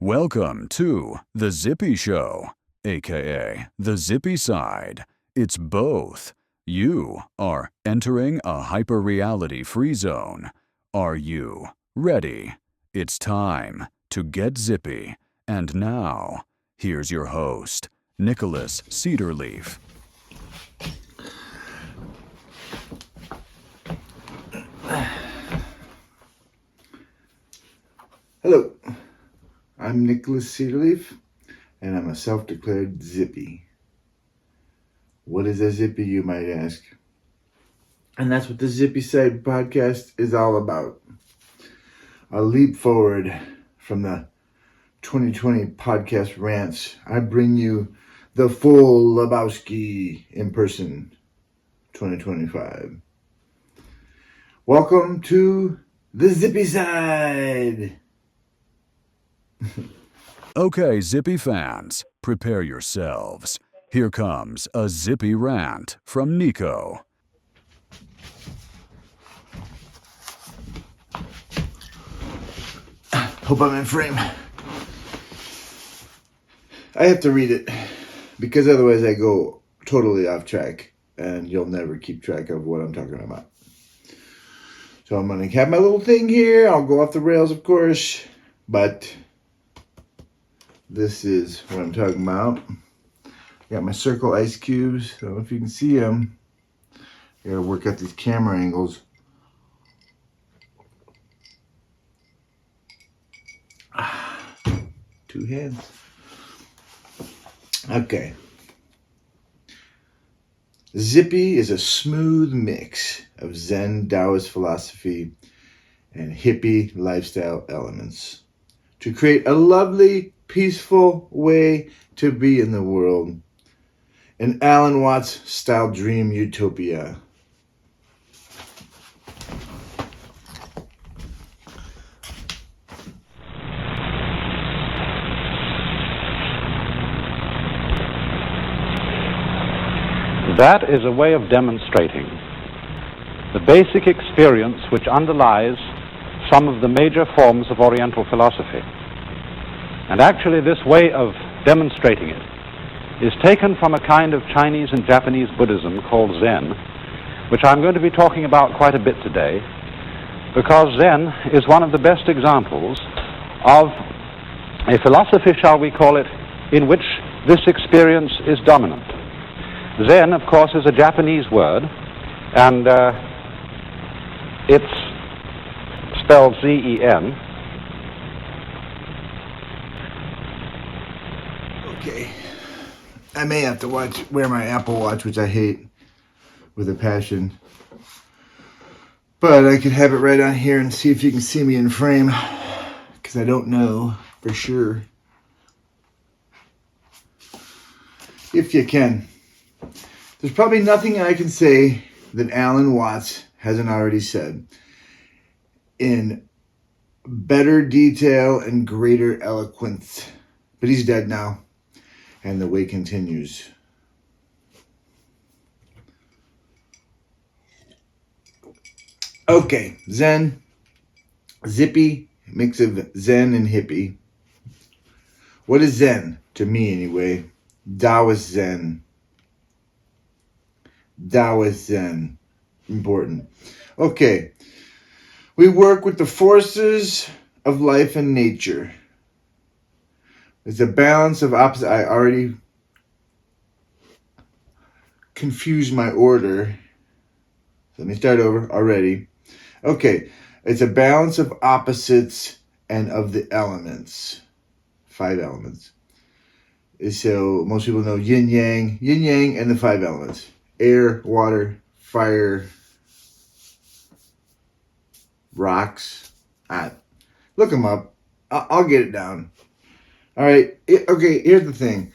Welcome to The Zippie Show, aka The Zippie Side. It's both. You are entering a hyper-reality free zone. Are you ready? It's time to get zippy. And now, here's your host, Nicholas Cedarleaf. Hello, I'm Nicholas Cedarleaf, and I'm a self-declared Zippie. What is a Zippie, you might ask? And that's what the Zippie Side podcast is all about. A leap forward from the 2020 podcast rants. I bring you the full Lebowski in person 2025. Welcome to the Zippie Side. Okay, Zippy fans, prepare yourselves. Here comes a Zippy rant from Nico. Hope I'm in frame. I have to read it because otherwise I go totally off track and you'll never keep track of what I'm talking about. So I'm going to have my little thing here. I'll go off the rails, of course, but this is what I'm talking about. Got my circle ice cubes. I don't know if you can see them. I got to work out these camera angles. Two hands. Okay. Zippie is a smooth mix of Zen Taoist philosophy and hippie lifestyle elements to create a lovely, peaceful way to be in the world. An Alan Watts style dream utopia. That is a way of demonstrating the basic experience which underlies some of the major forms of Oriental philosophy. And actually this way of demonstrating it is taken from a kind of Chinese and Japanese Buddhism called Zen, which I'm going to be talking about quite a bit today, because Zen is one of the best examples of a philosophy, shall we call it, in which this experience is dominant. Zen, of course, is a Japanese word, and it's spelled Z-E-N. Okay. I may have to wear my Apple Watch, which I hate with a passion. But I could have it right on here and see if you can see me in frame, because I don't know for sure. If you can. There's probably nothing I can say that Alan Watts hasn't already said in better detail and greater eloquence. But he's dead now, and the way continues. Okay, Zen, Zippie, mix of Zen and hippie. What is Zen? To me, anyway. Taoist Zen. Taoist Zen. Important. Okay. We work with the forces of life and nature. It's a balance of opposite. I already confused my order. Let me start over already. Okay. It's a balance of opposites and of the elements. 5 elements. So most people know yin yang, and the 5 elements. Air, water, fire, rocks. Look them up. I'll get it down. All right. Okay, here's the thing.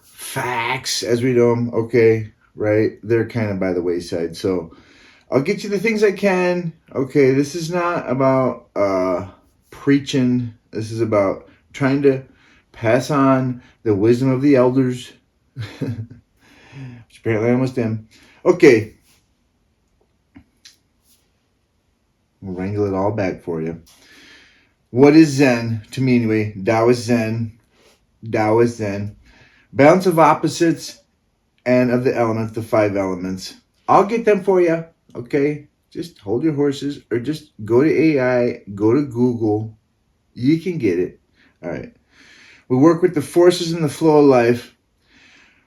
Facts as we know them, okay, right? They're kind of by the wayside. So I'll get you the things I can. Okay, this is not about preaching. This is about trying to pass on the wisdom of the elders. Which apparently I almost am. Okay. We'll wrangle it all back for you. What is Zen? To me anyway, taoist Zen. Taoist Zen. Balance of opposites and of the elements, the 5 elements. I'll get them for you, okay? Just hold your horses, or just go to AI, go to Google. You can get it. All right. We work with the forces in the flow of life.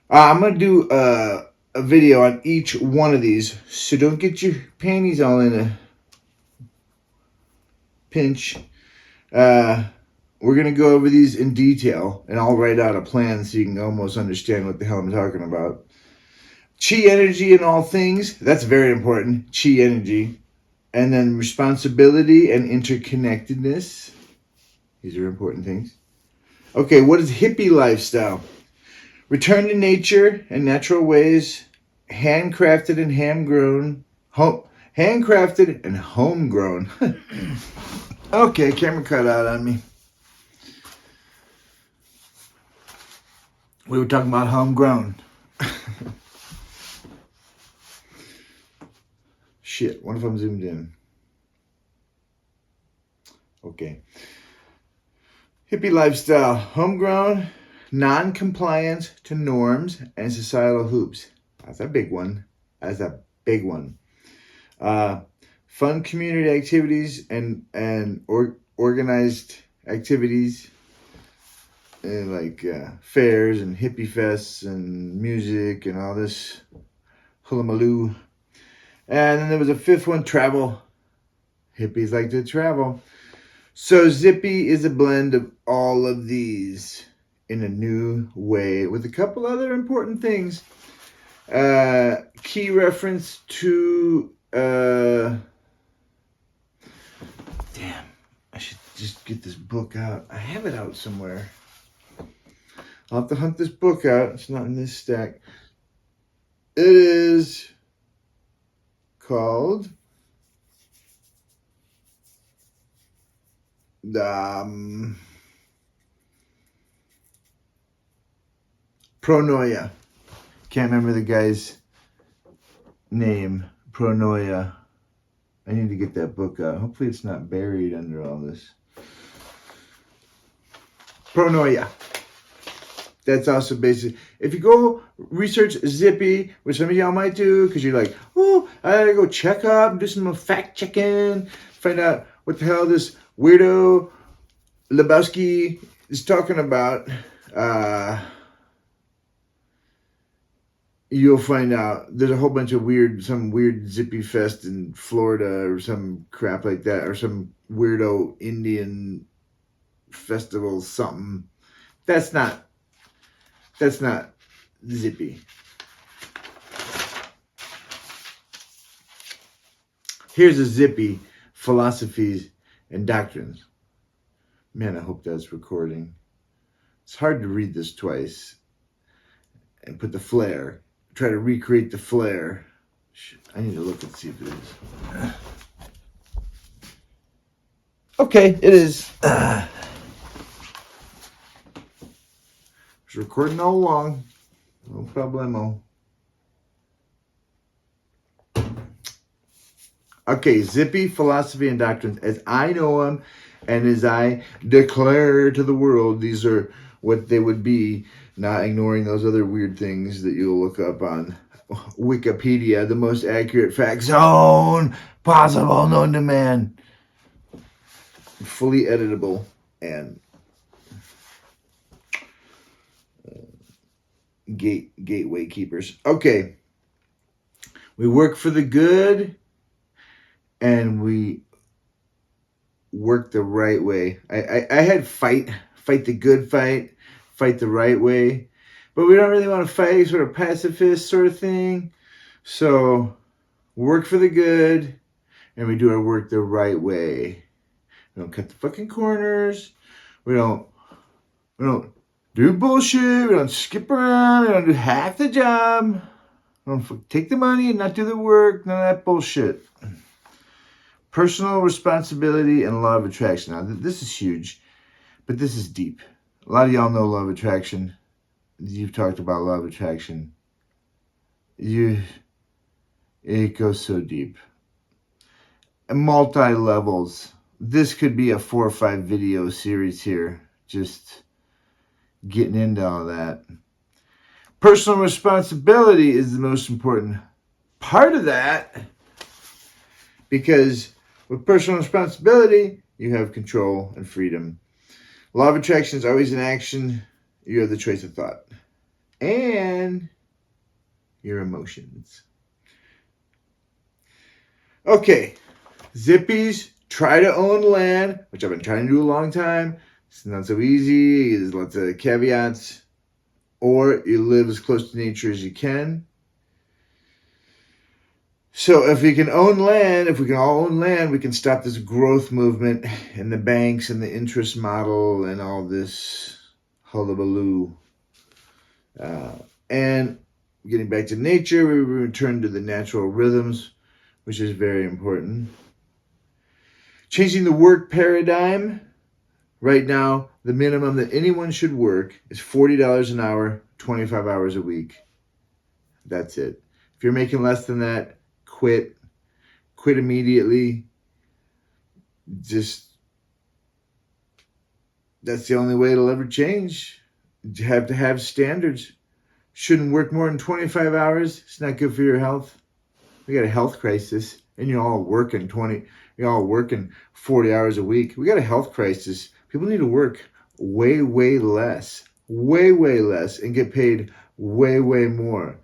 I'm going to do a video on each one of these, so don't get your panties all in a pinch. We're going to go over these in detail, and I'll write out a plan so you can almost understand what the hell I'm talking about. Chi energy in all things. That's very important. Chi energy. And then responsibility and interconnectedness. These are important things. Okay, what is hippie lifestyle? Return to nature and natural ways. Handcrafted and homegrown. Handcrafted and homegrown. Okay, camera cut out on me. We were talking about homegrown. Shit, what if I'm zoomed in? Okay. Hippie lifestyle. Homegrown, non-compliant to norms and societal hoops. That's a big one. That's a big one. Fun community activities and organized activities. Like fairs and hippie fests and music and all this hullamaloo. And then there was a 5th one, travel. Hippies like to travel. So Zippie is a blend of all of these in a new way with a couple other important things. Key reference to... Damn, I should just get this book out. I have it out somewhere. I'll have to hunt this book out. It's not in this stack. It is called Pronoia. Can't remember the guy's name. Pronoia. I need to get that book out. Hopefully it's not buried under all this. Pronoia. That's also basic. If you go research Zippie, which some of y'all might do, because you're like, oh, I gotta go check up, do some fact checking, find out what the hell this weirdo Lebowski is talking about. You'll find out there's a whole bunch of some weird Zippie fest in Florida or some crap like that, or some weirdo Indian festival something. That's not Zippie. Here's a Zippie, philosophies and doctrines. Man, I hope that's recording. It's hard to read this twice and put the flair. Try to recreate the flair. I need to look and see if it is. Okay, it is. It's recording all along. No problemo. Okay, Zippie, philosophy and doctrines. As I know them and as I declare to the world, these are what they would be, not ignoring those other weird things that you'll look up on Wikipedia, the most accurate fact zone possible known to man. Fully editable and gateway keepers. Okay. We work for the good and we work the right way. I had fight the good fight the right way. But we don't really want to fight sort of pacifist sort of thing. So work for the good and we do our work the right way. We don't cut the fucking corners. We don't do bullshit. We don't skip around. We don't do half the job. We don't take the money and not do the work. None of that bullshit. Personal responsibility and law of attraction. Now, this is huge, but this is deep. A lot of y'all know law of attraction. You've talked about law of attraction. It goes so deep. And multi-levels this could be a 4 or 5 video series here, just getting into all that. Personal responsibility is the most important part of that, because with personal responsibility, you have control and freedom. Law of attraction is always in action. You have the choice of thought and your emotions. Okay, Zippies, try to own land, which I've been trying to do a long time. It's not so easy. There's lots of caveats. Or you live as close to nature as you can. So if we can own land, if we can all own land, we can stop this growth movement and the banks and the interest model and all this hullabaloo. And getting back to nature, we return to the natural rhythms, which is very important. Changing the work paradigm. Right now, the minimum that anyone should work is $40 an hour, 25 hours a week. That's it. If you're making less than that, quit. Quit immediately. Just, that's the only way it'll ever change. You have to have standards. Shouldn't work more than 25 hours. It's not good for your health. We got a health crisis, and you're all working 40 hours a week. We got a health crisis. People need to work way less, and get paid way more.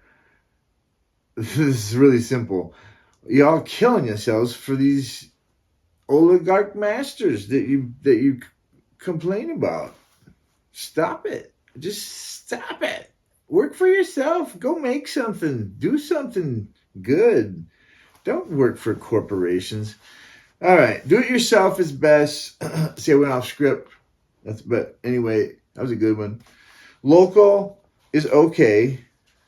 This is really simple. Y'all killing yourselves for these oligarch masters that you complain about. Stop it. Just stop it. Work for yourself. Go make something. Do something good. Don't work for corporations. All right, do it yourself is best. See, I went off script. But anyway, that was a good one. Local is okay.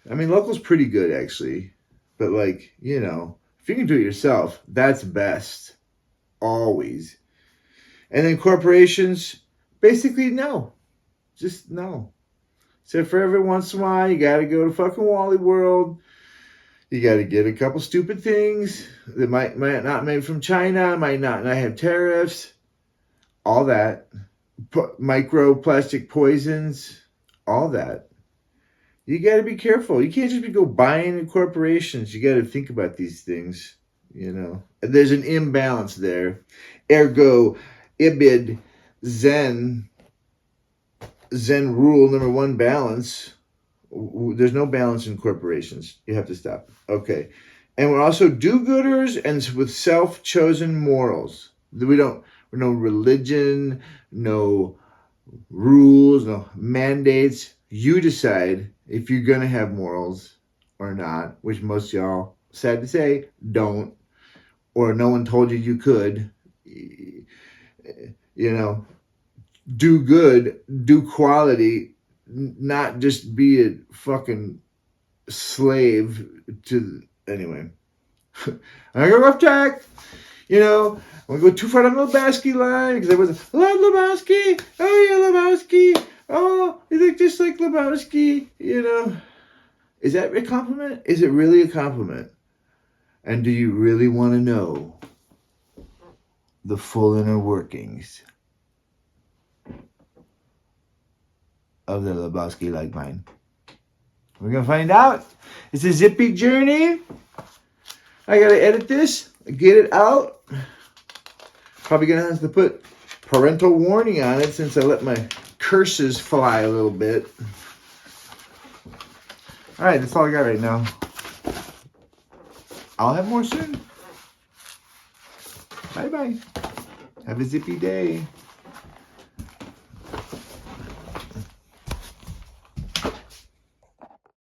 I mean, local's pretty good actually. But if you can do it yourself, that's best. Always. And then corporations, basically no. Just no. So for every once in a while, you got to go to fucking Wally World. You got to get a couple stupid things that might not made from China, might not have tariffs, all that, microplastic poisons, all that. You got to be careful. You can't just go buying in corporations. You got to think about these things, There's an imbalance there. Ergo, ibid, Zen rule number 1, balance. There's no balance in corporations. You have to stop. Okay. And we're also do-gooders and with self-chosen morals. We're no religion, no rules, no mandates. You decide if you're going to have morals or not, which most of y'all, sad to say, don't. Or no one told you could. Do good, do quality, not just be a fucking slave to. Anyway, I'm gonna go off track. I'm gonna go too far down the Lebowski line because I was love Lebowski. Oh yeah, Lebowski. Oh, you look just like Lebowski. Is that a compliment? Is it really a compliment? And do you really want to know the full inner workings of the Lebowski like mine? We're going to find out. It's a zippy journey. I got to edit this, get it out. Probably going to have to put parental warning on it since I let my curses fly a little bit. All right, that's all I got right now. I'll have more soon. Bye-bye. Have a zippy day.